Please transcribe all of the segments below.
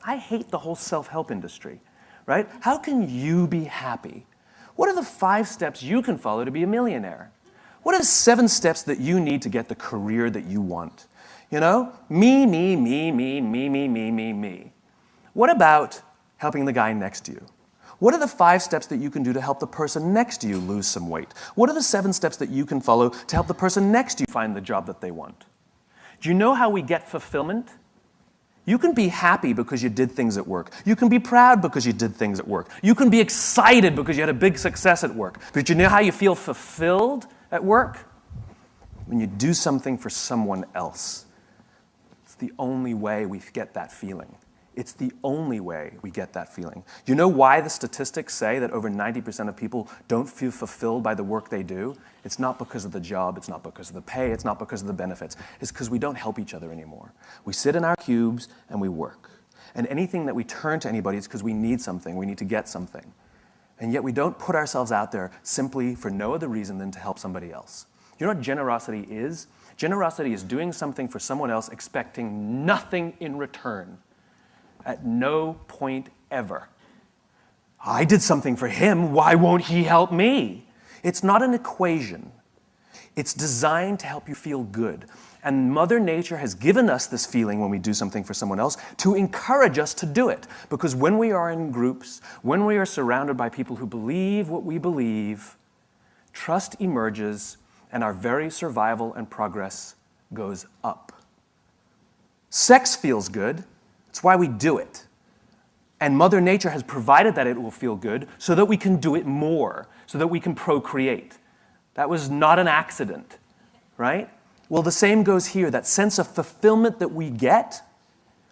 I hate the whole self-help industry, right? How can you be happy? What are the 5 steps you can follow to be a millionaire? What are the 7 steps that you need to get the career that you want? You know, me, me, me, me, me, me, me, me, me. What about helping the guy next to you? What are the 5 steps that you can do to help the person next to you lose some weight? What are the 7 steps that you can follow to help the person next to you find the job that they want? Do you know how we get fulfillment? You can be happy because you did things at work. You can be proud because you did things at work. You can be excited because you had a big success at work. But you know how you feel fulfilled at work? When you do something for someone else. It's the only way we get that feeling. It's the only way we get that feeling. You know why the statistics say that over 90% of people don't feel fulfilled by the work they do? It's not because of the job, it's not because of the pay, it's not because of the benefits. It's because we don't help each other anymore. We sit in our cubes and we work. And anything that we turn to anybody is because we need something, we need to get something. And yet we don't put ourselves out there simply for no other reason than to help somebody else. You know what generosity is? Generosity is doing something for someone else expecting nothing in return. At no point ever. I did something for him, why won't he help me? It's not an equation. It's designed to help you feel good. And Mother Nature has given us this feeling when we do something for someone else to encourage us to do it. Because when we are in groups, when we are surrounded by people who believe what we believe, trust emerges and our very survival and progress goes up. Sex feels good. It's why we do it. And Mother Nature has provided that it will feel good so that we can do it more, so that we can procreate. That was not an accident, right? Well, the same goes here. That sense of fulfillment that we get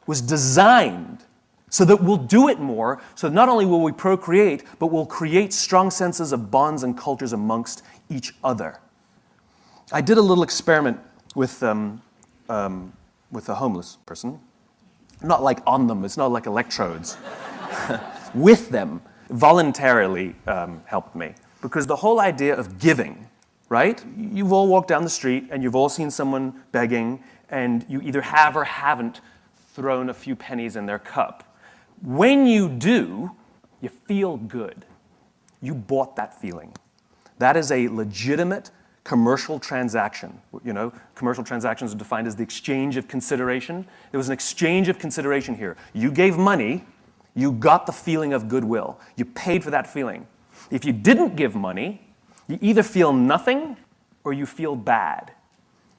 was designed so that we'll do it more, so not only will we procreate, but we'll create strong senses of bonds and cultures amongst each other. I did a little experiment with a homeless person. Not like on them, it's not like electrodes. With them, voluntarily helped me. Because the whole idea of giving, right? You've all walked down the street and you've all seen someone begging and you either have or haven't thrown a few pennies in their cup. When you do, you feel good. You bought that feeling. That is a legitimate commercial transaction. You know, commercial transactions are defined as the exchange of consideration. There was an exchange of consideration here. You gave money, you got the feeling of goodwill. You paid for that feeling. If you didn't give money, you either feel nothing or you feel bad.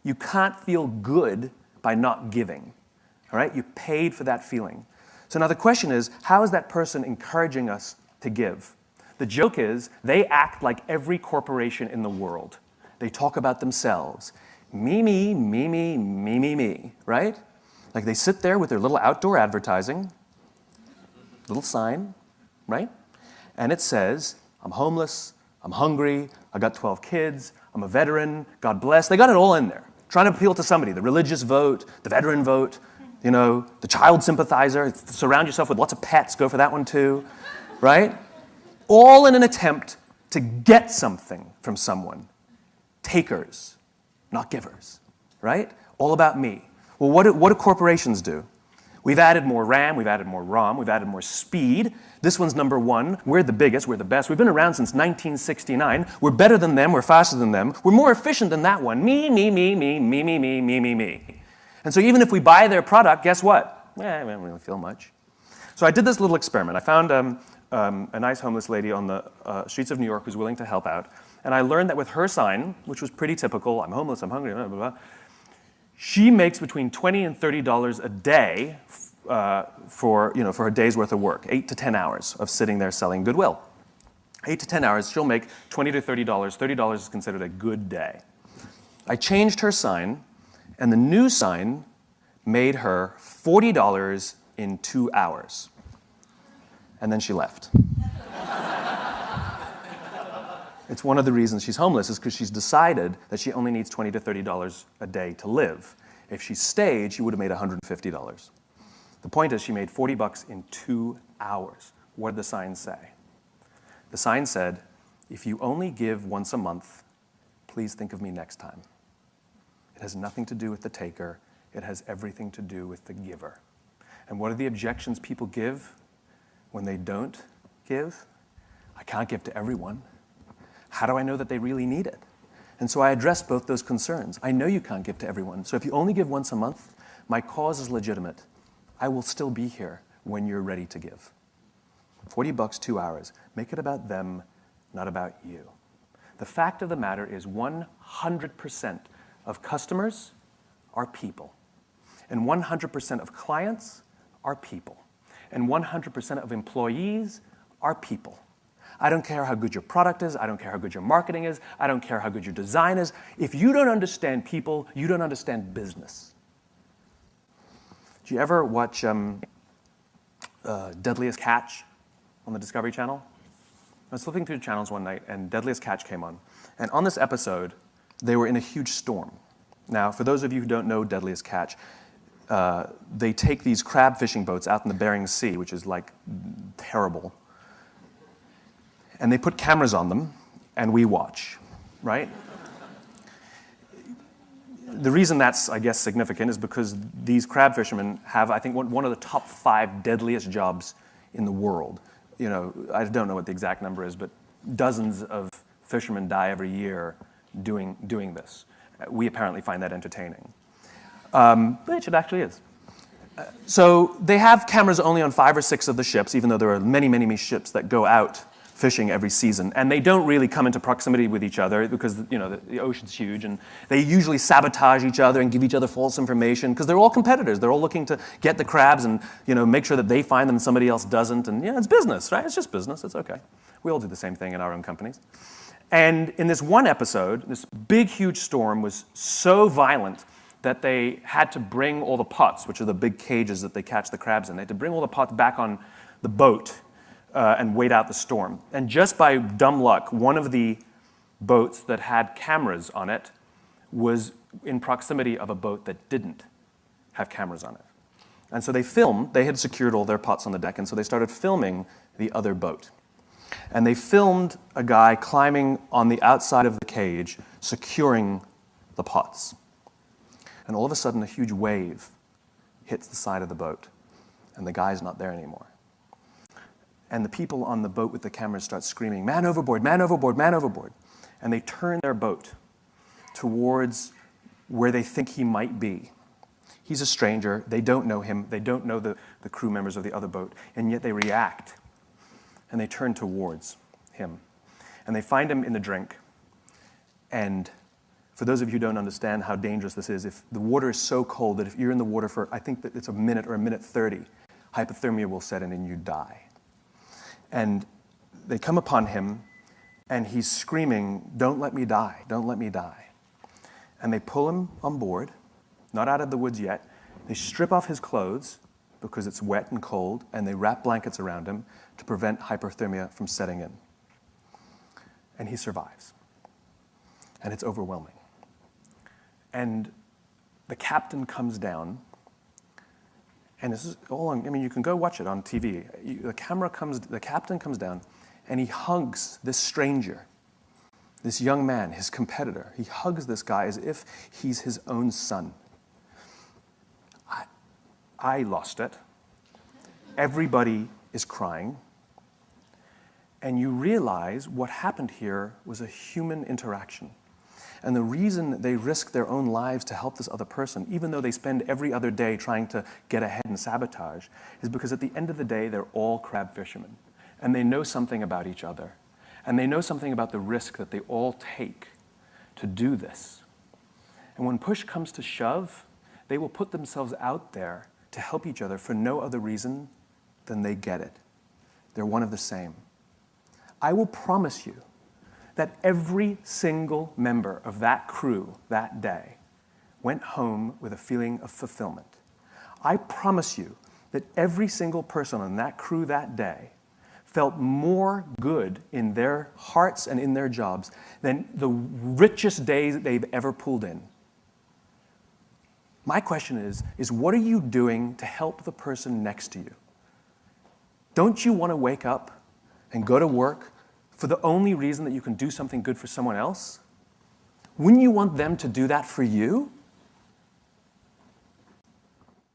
You can't feel good by not giving. All right? You paid for that feeling. So now the question is, how is that person encouraging us to give? The joke is, they act like every corporation in the world. They talk about themselves. Me, me, me, me, me, me, me, right? Like they sit there with their little outdoor advertising, little sign, right? And it says, I'm homeless, I'm hungry, I got 12 kids, I'm a veteran, God bless. They got it all in there. Trying to appeal to somebody, the religious vote, the veteran vote, you know, the child sympathizer. Surround yourself with lots of pets, go for that one too, right? All in an attempt to get something from someone. Takers, not givers, right? All about me. Well, what do corporations do? We've added more RAM, we've added more ROM, we've added more speed. This one's number 1. We're the biggest, we're the best. We've been around since 1969. We're better than them, we're faster than them. We're more efficient than that one. Me, me, me, me, me, me, me, me, me, me. And so even if we buy their product, guess what? We don't really feel much. So I did this little experiment. I found a nice homeless lady on the streets of New York who's willing to help out. And I learned that with her sign, which was pretty typical, I'm homeless, I'm hungry, blah, blah, blah, she makes between $20 and $30 a day for a day's worth of work, 8 to 10 hours of sitting there selling goodwill. 8 to 10 hours, she'll make $20 to $30. $30 is considered a good day. I changed her sign, and the new sign made her $40 in 2 hours. And then she left. It's one of the reasons she's homeless is because she's decided that she only needs $20 to $30 a day to live. If she stayed, she would have made $150. The point is she made $40 in 2 hours. What did the sign say? The sign said, if you only give once a month, please think of me next time. It has nothing to do with the taker. It has everything to do with the giver. And what are the objections people give when they don't give? I can't give to everyone. How do I know that they really need it? And so I address both those concerns. I know you can't give to everyone. So if you only give once a month, my cause is legitimate. I will still be here when you're ready to give. $40, 2 hours. Make it about them, not about you. The fact of the matter is 100% of customers are people. And 100% of clients are people. And 100% of employees are people. I don't care how good your product is. I don't care how good your marketing is. I don't care how good your design is. If you don't understand people, you don't understand business. Do you ever watch Deadliest Catch on the Discovery Channel? I was flipping through the channels one night, and Deadliest Catch came on. And on this episode, they were in a huge storm. Now, for those of you who don't know Deadliest Catch, they take these crab fishing boats out in the Bering Sea, which is like terrible. And they put cameras on them, and we watch, right? The reason that's, I guess, significant is because these crab fishermen have, I think, one of the top 5 deadliest jobs in the world. You know, I don't know what the exact number is, but dozens of fishermen die every year doing this. We apparently find that entertaining, which it actually is. So they have cameras only on 5 or 6 of the ships, even though there are many, many ships that go out fishing every season, and they don't really come into proximity with each other because the ocean's huge, and they usually sabotage each other and give each other false information because they're all competitors. They're all looking to get the crabs and make sure that they find them and somebody else doesn't. And it's business, right? It's just business. It's okay. We all do the same thing in our own companies. And in this one episode, this big, huge storm was so violent that they had to bring all the pots, which are the big cages that they catch the crabs in. They had to bring all the pots back on the boat and wait out the storm. And just by dumb luck, one of the boats that had cameras on it was in proximity of a boat that didn't have cameras on it. And so they filmed. They had secured all their pots on the deck, and so they started filming the other boat. And they filmed a guy climbing on the outside of the cage, securing the pots. And all of a sudden, a huge wave hits the side of the boat, and the guy's not there anymore. And the people on the boat with the cameras start screaming, "Man overboard, man overboard, man overboard." And they turn their boat towards where they think he might be. He's a stranger. They don't know him. They don't know the crew members of the other boat. And yet they react. And they turn towards him. And they find him in the drink. And for those of you who don't understand how dangerous this is, if the water is so cold that if you're in the water for, I think that it's a minute or a minute 30, hypothermia will set in and you die. And they come upon him, and he's screaming, "Don't let me die, don't let me die." And they pull him on board, not out of the woods yet. They strip off his clothes because it's wet and cold, and they wrap blankets around him to prevent hypothermia from setting in. And he survives. And it's overwhelming. And the captain comes down. And this is all on, you can go watch it on TV. The captain comes down, and he hugs this stranger, this young man, his competitor. He hugs this guy as if he's his own son. I lost it. Everybody is crying. And you realize what happened here was a human interaction. And the reason they risk their own lives to help this other person, even though they spend every other day trying to get ahead and sabotage, is because at the end of the day, they're all crab fishermen. And they know something about each other. And they know something about the risk that they all take to do this. And when push comes to shove, they will put themselves out there to help each other for no other reason than they get it. They're one of the same. I will promise you that every single member of that crew that day went home with a feeling of fulfillment. I promise you that every single person on that crew that day felt more good in their hearts and in their jobs than the richest days that they've ever pulled in. My question is what are you doing to help the person next to you? Don't you want to wake up and go to work for the only reason that you can do something good for someone else? Wouldn't you want them to do that for you?